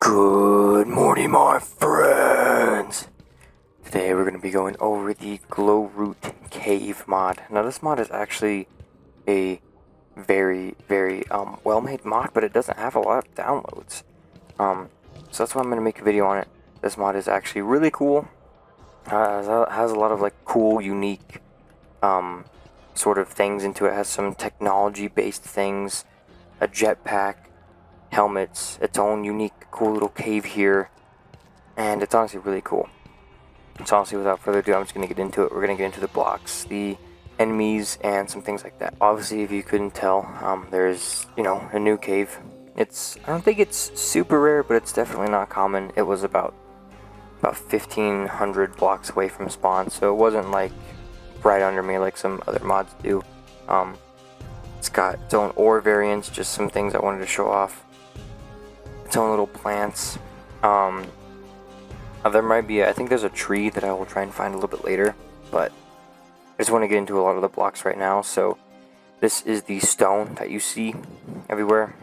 Good morning, my friends! Today we're going to be going over the Glowroot Cave mod. Now this mod is actually a very well-made mod, but it doesn't have a lot of downloads. So that's why I'm going to make a video on it. This mod is actually really cool. Has a lot of like cool, unique sort of things into it. It has some technology-based things, a jetpack, helmets, its own unique cool little cave here, and it's honestly really cool. So honestly, without further ado, I'm just going to get into it. We're going to get into the blocks, the enemies, and some things like that. Obviously, if you couldn't tell, there's, a new cave. I don't think it's super rare, but it's definitely not common. It was about 1,500 blocks away from spawn, so it wasn't like right under me like some other mods do. It's got its own ore variants, just some things I wanted to show off. Its own little plants. There might be, I think there's a tree that I will try and find a little bit later, but I just want to get into a lot of the blocks right now. So this is the stone that you see everywhere.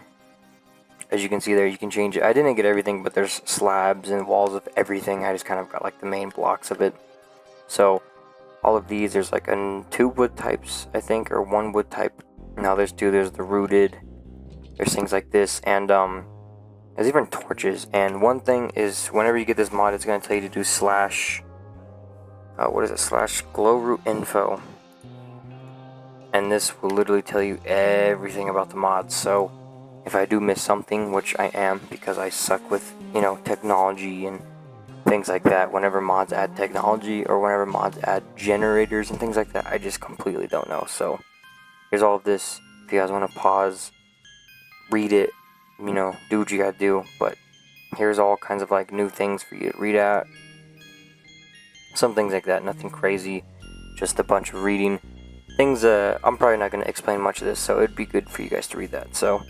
As you can see there, you can change it. I didn't get everything, but there's slabs and walls of everything. I just kind of got like the main blocks of it. So all of these, there's like two wood types, I think, or one wood type. Now there's two. There's the rooted. There's things like this, and there's even torches. And one thing is, whenever you get this mod, it's going to tell you to do slash Glowroot info, and this will literally tell you everything about the mod. So if I do miss something, which I am, because I suck with technology and things like that, whenever mods add technology or whenever mods add generators and things like that, I just completely don't know. So here's all of this. If you guys want to pause, read it, do what you gotta do. But here's all kinds of like new things for you to read at. Some things like that, nothing crazy, just a bunch of reading things. I'm probably not gonna explain much of this, so it'd be good for you guys to read that. So,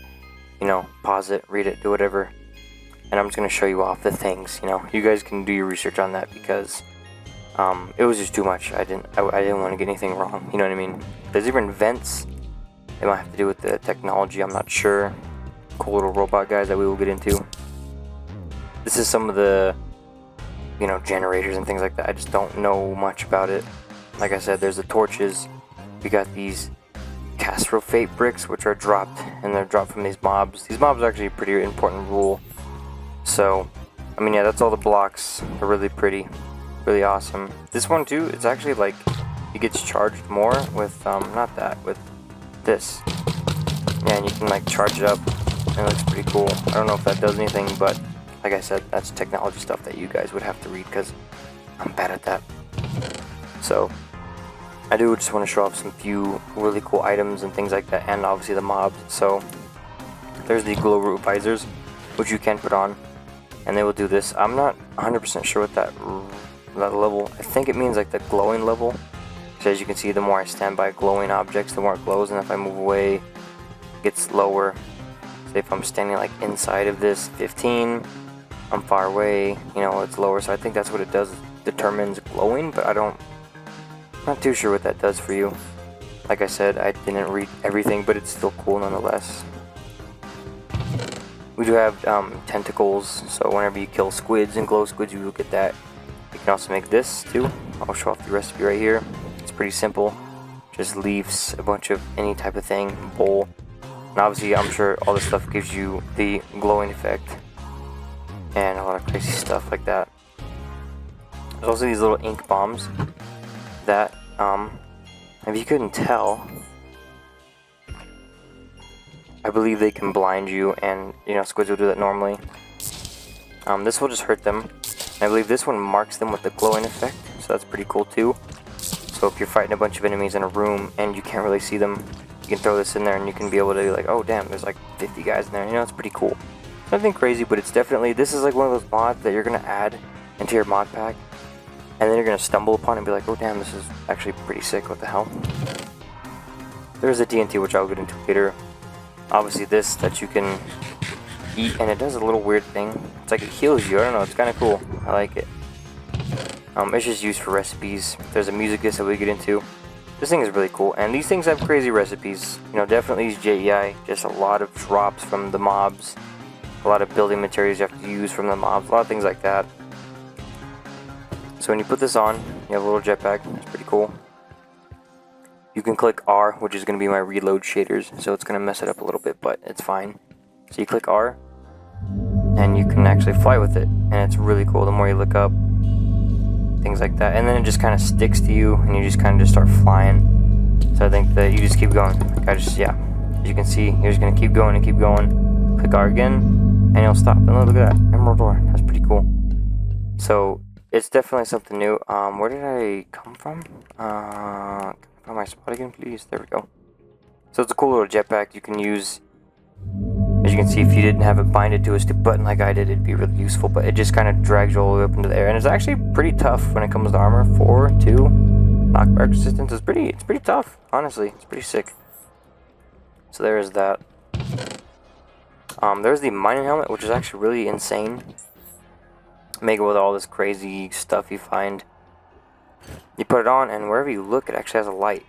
pause it, read it, do whatever, and I'm just gonna show you off the things. You guys can do your research on that, because it was just too much. I didn't want to get anything wrong. You know what I mean? There's even vents. It might have to do with the technology, I'm not sure. Cool little robot guys that we will get into. This is some of the generators and things like that. I just don't know much about it. Like I said, there's the torches. We got these Fate bricks, which are dropped, and they're dropped from these mobs. These mobs are actually a pretty important rule. So yeah, that's all the blocks. They're really pretty, really awesome. This one too, it's actually like it gets charged more with with this. Yeah, and you can like charge it up. It looks pretty cool. I don't know if that does anything, but like I said, that's technology stuff that you guys would have to read, because I'm bad at that. So I do just want to show off some few really cool items and things like that, and obviously the mobs. So there's the Glowroot visors, which you can put on, and they will do this. I'm not 100% sure what that level, I think it means like the glowing level. So as you can see, the more I stand by glowing objects, the more it glows, and if I move away, it gets lower. If I'm standing like inside of this 15, I'm far away, it's lower. So I think that's what it does, determines glowing, but I'm not too sure what that does for you. Like I said, I didn't read everything, but it's still cool nonetheless. We do have tentacles, so whenever you kill squids and glow squids, you will get that. You can also make this too. I'll show off the recipe right here. It's pretty simple. Just leaves, a bunch of any type of thing, bowl. And obviously, I'm sure all this stuff gives you the glowing effect and a lot of crazy stuff like that. There's also these little ink bombs that, if you couldn't tell, I believe they can blind you, and squids will do that normally. This will just hurt them. And I believe this one marks them with the glowing effect, so that's pretty cool too. So if you're fighting a bunch of enemies in a room and you can't really see them, you can throw this in there and you can be able to be like, oh damn, there's like 50 guys in there. It's pretty cool. Nothing crazy, but it's definitely, this is like one of those mods that you're going to add into your mod pack, and then you're going to stumble upon it and be like, oh damn, this is actually pretty sick, what the hell. There's a TNT, which I'll get into later. Obviously this that you can eat, and it does a little weird thing. It's like it heals you, I don't know, it's kind of cool. I like it. It's just used for recipes. There's a music disc that we get into. This thing is really cool, and these things have crazy recipes. Definitely use JEI, just a lot of drops from the mobs. a lot of building materials you have to use from the mobs, a lot of things like that. So when you put this on, you have a little jetpack. It's pretty cool. You can click R, which is going to be my reload shaders, so it's going to mess it up a little bit, but it's fine. So you click R, and you can actually fly with it, and it's really cool. The more you look up, things like that, and then it just kind of sticks to you, and you just kind of just start flying. So I think that you just keep going. Like as you can see, you're just going to keep going and keep going. Click R again, and you'll stop. And look at that, emerald ore. That's pretty cool. So it's definitely something new. Where did I come from? Find my spot again, please. There we go. So it's a cool little jetpack you can use. As you can see, if you didn't have it binded to a stupid button like I did, it'd be really useful. But it just kind of drags you all the way up into the air, and it's actually pretty tough when it comes to armor. 4, 2, knockback resistance is it's pretty tough. Honestly, it's pretty sick. So there is that. There's the mining helmet, which is actually really insane. Make it with all this crazy stuff you find. You put it on, and wherever you look, it actually has a light.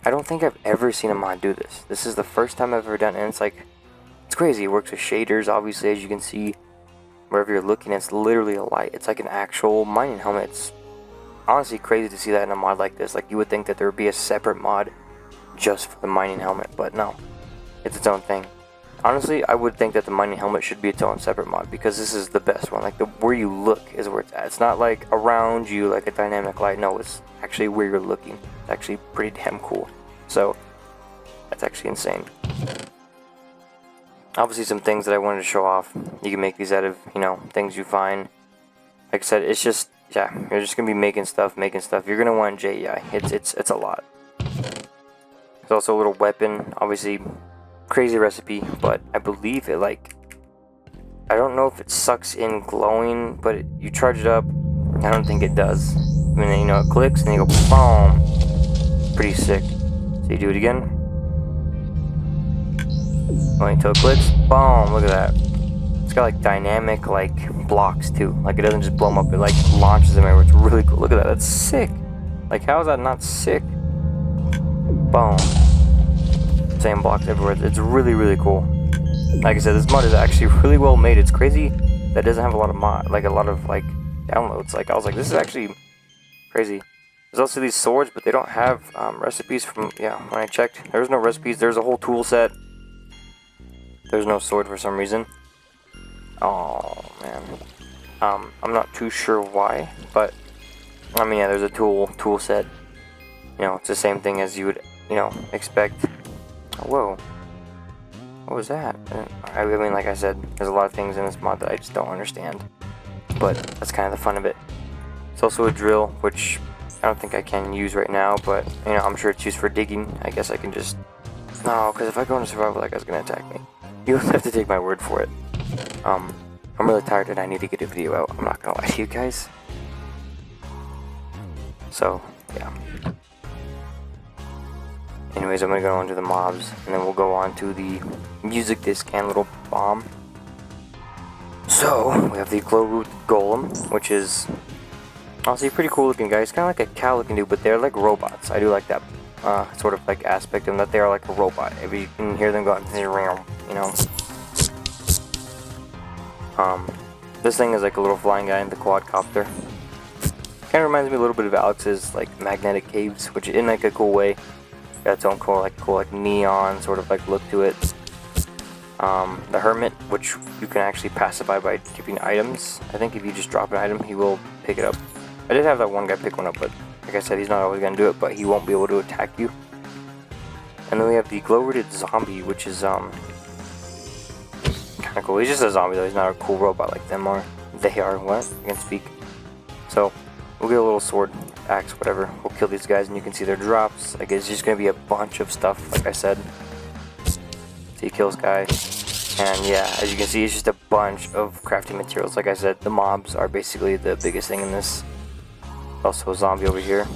I don't think I've ever seen a mod do this. This is the first time I've ever done it, and it's crazy. It works with shaders, obviously, as you can see. Wherever you're looking, it's literally a light. It's like an actual mining helmet. It's honestly crazy to see that in a mod like this. Like, you would think that there would be a separate mod just for the mining helmet, but no. It's its own thing. Honestly, I would think that the mining helmet should be its own separate mod, because this is the best one. Like, where you look is where it's at. It's not like around you like a dynamic light. No, it's actually where you're looking. It's actually pretty damn cool. So that's actually insane. Obviously, some things that I wanted to show off. You can make these out of, things you find. Like I said, it's just, you're just gonna be making stuff. You're gonna want JEI. It's a lot. There's also a little weapon, obviously. Crazy recipe, but I believe it I don't know if it sucks in glowing, but you charge it up. I don't think it does. I mean, it clicks and you go boom. Pretty sick. So you do it again. Wait until it clicks. Boom. Look at that. It's got dynamic blocks too. It doesn't just blow them up. It launches them everywhere. It's really cool. Look at that. That's sick. How is that not sick? Boom. Same blocks everywhere. It's really, really cool. Like I said, this mod is actually really well made. It's crazy that it doesn't have a lot of downloads. I was like, this is actually crazy. There's also these swords, but they don't have recipes from, when I checked, there's no recipes. There's a whole tool set. There's no sword for some reason. Oh, man. I'm not too sure why, but, there's a tool set. It's the same thing as you would, expect. Whoa. What was that? I mean, like I said, there's a lot of things in this mod that I just don't understand. But that's kind of the fun of it. It's also a drill, which I don't think I can use right now, but, I'm sure it's used for digging. I guess I can just... No, because if I go into survival, that guy's going to attack me. You have to take my word for it. I'm really tired and I need to get a video out. I'm not going to lie to you guys. So, yeah. Anyways, I'm going to go on to the mobs, and then we'll go on to the music disc and little bomb. So, we have the Glowroot golem, which is honestly pretty cool looking guy. He's kind of like a cow looking dude, but they're like robots. I do like that sort of aspect of them, that they are like a robot. Maybe you can hear them going, This thing is like a little flying guy in the quadcopter. Kind of reminds me a little bit of Alex's magnetic caves, which in a cool way. Got its own cool neon sort of look to it. The hermit, which you can actually pacify by keeping items. I think if you just drop an item, he will pick it up. I did have that one guy pick one up, but like I said, he's not always going to do it, but he won't be able to attack you. And then we have the glow-rooted zombie, which is kind of cool. He's just a zombie though, he's not a cool robot like them are. They are, what? I can speak. So, we'll get a little sword, axe, whatever. We'll kill these guys and you can see their drops. It's just going to be a bunch of stuff, like I said. So you kill this guy. And yeah, as you can see, it's just a bunch of crafting materials. Like I said, the mobs are basically the biggest thing in this. Also a zombie over here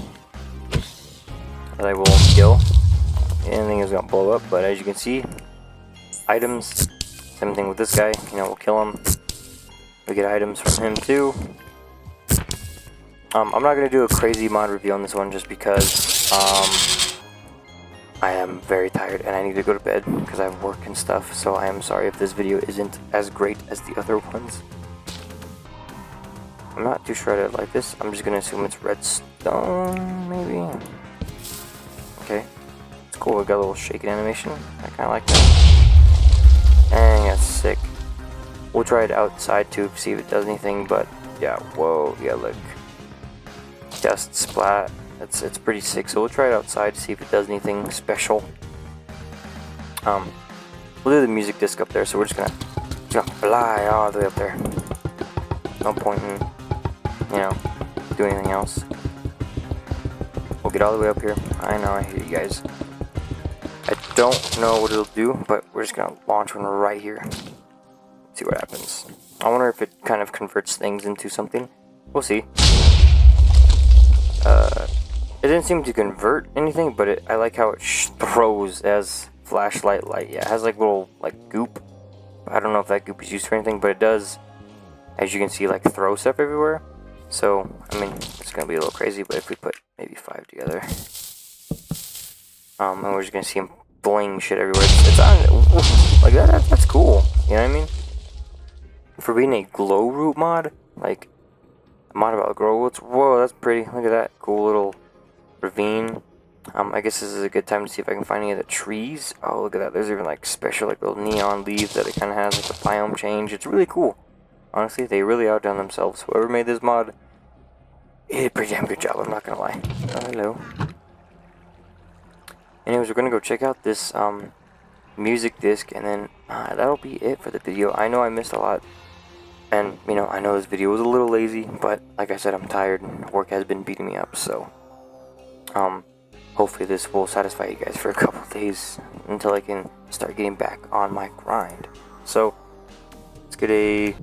that I will kill. Anything is going to blow up, but as you can see, items. Same thing with this guy. We'll kill him. We get items from him too. I'm not going to do a crazy mod review on this one just because I am very tired and I need to go to bed because I have work and stuff, so I am sorry if this video isn't as great as the other ones. I'm not too sure I like this. I'm just gonna assume it's redstone, maybe? Okay. It's cool, we got a little shaking animation. I kinda like that. Dang, that's sick. We'll try it outside too, see if it does anything, but yeah, whoa, yeah, look. Dust splat. It's pretty sick, so we'll try it outside to see if it does anything special. We'll do the music disc up there, so we're just gonna fly all the way up there. No point in, you know, doing anything else. We'll get all the way up here. I know, I hear you guys. I don't know what it'll do, but we're just gonna launch one right here. See what happens. I wonder if it kind of converts things into something. We'll see. It didn't seem to convert anything, but I like how it throws as flashlight light. Yeah, it has like little like goop. I don't know if that goop is used for anything, but it does, as you can see, like throw stuff everywhere. So, I mean, it's gonna be a little crazy, but if we put maybe 5 together, and we're just gonna see him bling shit everywhere. It's on, like that's cool. You know what I mean? For being a Glowroot mod, like a mod about Glowroots, whoa, that's pretty. Look at that cool little ravine. I guess this is a good time to see if I can find any of the trees. Oh, look at that. There's even like special like little neon leaves that it kind of has like a biome change. It's really cool. Honestly, they really outdone themselves. Whoever made this mod, he did a pretty damn good job, I'm not gonna lie. Oh, hello. Anyways, we're gonna go check out this music disc, and then that'll be it for the video. I know I missed a lot, and you know, I know this video was a little lazy, but like I said, I'm tired and work has been beating me up, so hopefully this will satisfy you guys for a couple of days until I can start getting back on my grind. So let's get a